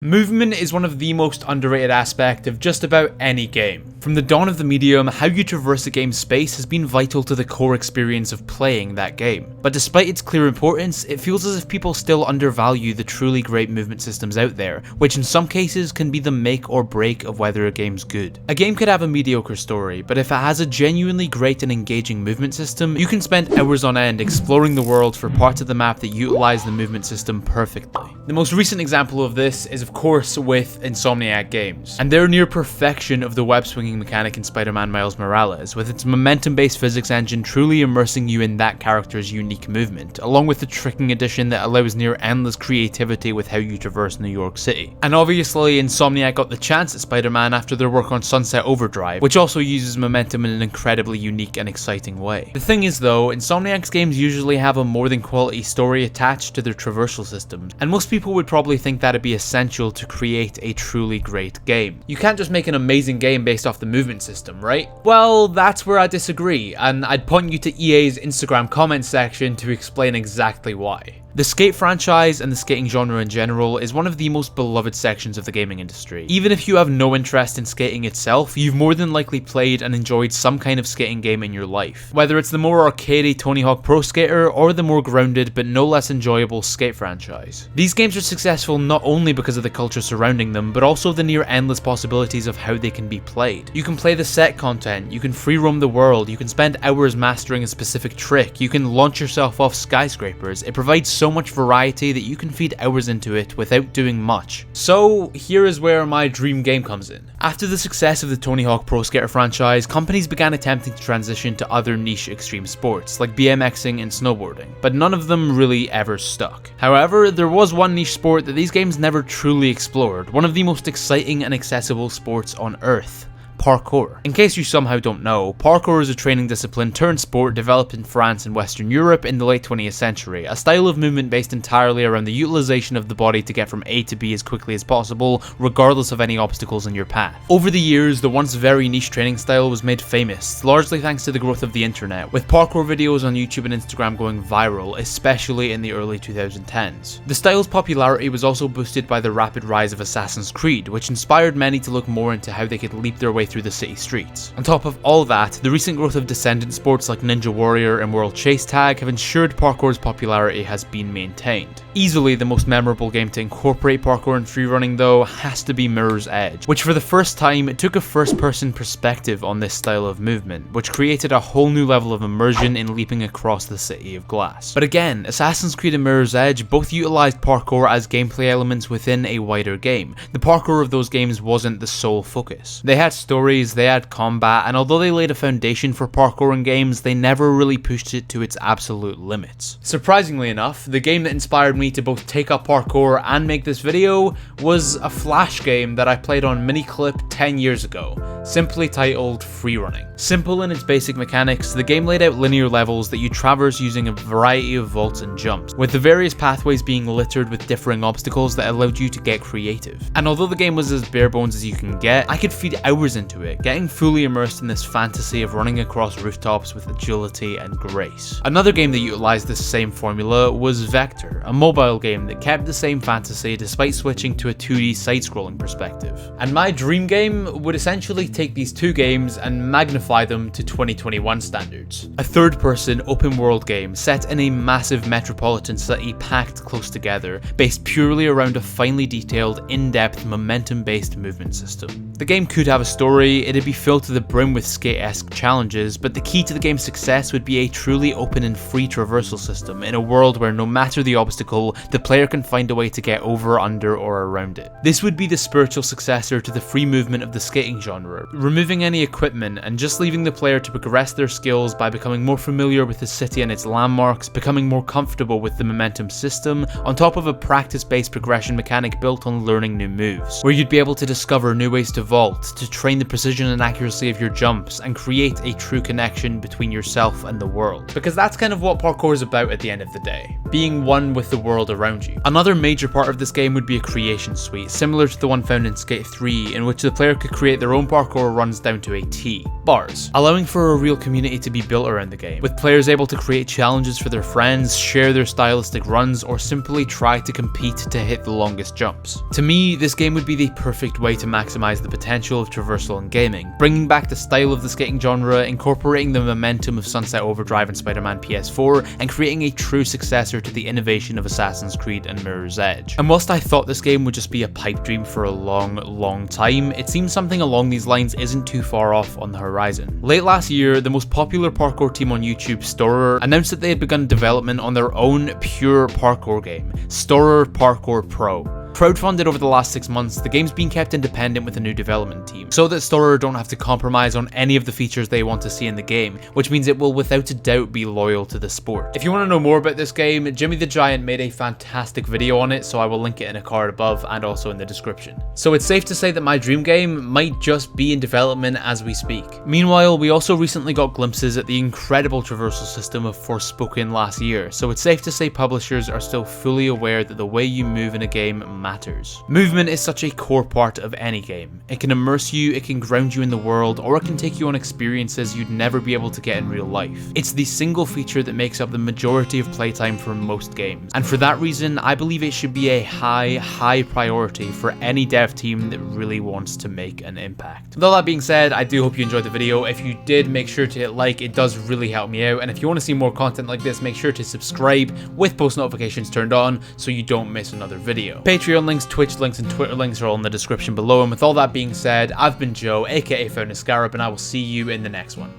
Movement is one of the most underrated aspects of just about any game. From the dawn of the medium, how you traverse a game's space has been vital to the core experience of playing that game. But despite its clear importance, it feels as if people still undervalue the truly great movement systems out there, which in some cases can be the make or break of whether a game's good. A game could have a mediocre story, but if it has a genuinely great and engaging movement system, you can spend hours on end exploring the world for parts of the map that utilize the movement system perfectly. The most recent example of this is of course with Insomniac Games, and their near perfection of the web swinging mechanic in Spider-Man Miles Morales, with its momentum-based physics engine truly immersing you in that character's unique movement, along with the tricking addition that allows near endless creativity with how you traverse New York City. And obviously Insomniac got the chance at Spider-Man after their work on Sunset Overdrive, which also uses momentum in an incredibly unique and exciting way. The thing is though, Insomniac's games usually have a more than quality story attached to their traversal systems, and most people would probably think that'd be essential to create a truly great game. You can't just make an amazing game based off the movement system, right? Well, that's where I disagree, and I'd point you to EA's Instagram comment section to explain exactly why. The skate franchise and the skating genre in general is one of the most beloved sections of the gaming industry. Even if you have no interest in skating itself, you've more than likely played and enjoyed some kind of skating game in your life. Whether it's the more arcadey Tony Hawk Pro Skater or the more grounded but no less enjoyable skate franchise. These games are successful not only because of the culture surrounding them, but also the near endless possibilities of how they can be played. You can play the set content, you can free roam the world, you can spend hours mastering a specific trick, you can launch yourself off skyscrapers. It provides so much variety that you can feed hours into it without doing much. So here is where my dream game comes in. After the success of the Tony Hawk Pro Skater franchise, companies began attempting to transition to other niche extreme sports like BMXing and snowboarding, but none of them really ever stuck. However, there was one niche sport that these games never truly explored, one of the most exciting and accessible sports on Earth: parkour. In case you somehow don't know, parkour is a training discipline turned sport developed in France and Western Europe in the late 20th century, a style of movement based entirely around the utilization of the body to get from A to B as quickly as possible, regardless of any obstacles in your path. Over the years, the once very niche training style was made famous, largely thanks to the growth of the internet, with parkour videos on YouTube and Instagram going viral, especially in the early 2010s. The style's popularity was also boosted by the rapid rise of Assassin's Creed, which inspired many to look more into how they could leap their way through the city streets. On top of all that, the recent growth of descendant sports like Ninja Warrior and World Chase Tag have ensured parkour's popularity has been maintained. Easily the most memorable game to incorporate parkour and freerunning though has to be Mirror's Edge, which for the first time took a first-person perspective on this style of movement, which created a whole new level of immersion in leaping across the city of glass. But again, Assassin's Creed and Mirror's Edge both utilized parkour as gameplay elements within a wider game. The parkour of those games wasn't the sole focus. They had stories, they had combat, and although they laid a foundation for parkour in games, they never really pushed it to its absolute limits. Surprisingly enough, the game that inspired me to both take up parkour and make this video was a Flash game that I played on Miniclip 10 years ago, simply titled Freerunning. Simple in its basic mechanics, the game laid out linear levels that you traverse using a variety of vaults and jumps, with the various pathways being littered with differing obstacles that allowed you to get creative. And although the game was as bare bones as you can get, I could feed hours into it, getting fully immersed in this fantasy of running across rooftops with agility and grace. Another game that utilized this same formula was Vector, a mobile game that kept the same fantasy despite switching to a 2D side-scrolling perspective. And my dream game would essentially take these two games and magnify them to 2021 standards. A third-person open-world game set in a massive metropolitan city packed close together, based purely around a finely detailed, in-depth, momentum-based movement system. The game could have a story, it'd be filled to the brim with skate-esque challenges, but the key to the game's success would be a truly open and free traversal system in a world where no matter the obstacle, the player can find a way to get over, under, or around it. This would be the spiritual successor to the free movement of the skating genre, removing any equipment and just leaving the player to progress their skills by becoming more familiar with the city and its landmarks, becoming more comfortable with the momentum system, on top of a practice-based progression mechanic built on learning new moves, where you'd be able to discover new ways to vault, to train the precision and accuracy of your jumps and create a true connection between yourself and the world. Because that's kind of what parkour is about at the end of the day, being one with the world around you. Another major part of this game would be a creation suite, similar to the one found in Skate 3, in which the player could create their own parkour runs down to a T, bars, allowing for a real community to be built around the game, with players able to create challenges for their friends, share their stylistic runs, or simply try to compete to hit the longest jumps. To me, this game would be the perfect way to maximize the potential of traversal in gaming, bringing back the style of the skating genre, incorporating the momentum of Sunset Overdrive and Spider-Man PS4, and creating a true successor to the innovation of Assassin's Creed and Mirror's Edge. And whilst I thought this game would just be a pipe dream for a long time, it seems something along these lines isn't too far off on the horizon. Late last year, the most popular parkour team on YouTube, Storer, announced that they had begun development on their own pure parkour game, Storer Parkour Pro. Crowdfunded over the last 6 months, the game's been kept independent with a new development team, so that Storer don't have to compromise on any of the features they want to see in the game, which means it will without a doubt be loyal to the sport. If you want to know more about this game, Jimmy the Giant made a fantastic video on it, so I will link it in a card above and also in the description. So it's safe to say that my dream game might just be in development as we speak. Meanwhile, we also recently got glimpses at the incredible traversal system of Forspoken last year, so it's safe to say publishers are still fully aware that the way you move in a game matters. Movement is such a core part of any game. It can immerse you, it can ground you in the world, or it can take you on experiences you'd never be able to get in real life. It's the single feature that makes up the majority of playtime for most games, and for that reason, I believe it should be a high priority for any dev team that really wants to make an impact. With all that being said, I do hope you enjoyed the video. If you did, make sure to hit like, it does really help me out, and if you want to see more content like this, make sure to subscribe with post notifications turned on so you don't miss another video. Patreon links, Twitch links, and Twitter links are all in the description below, and with all that being said, I've been Joe, aka Found a Scarab, and I will see you in the next one.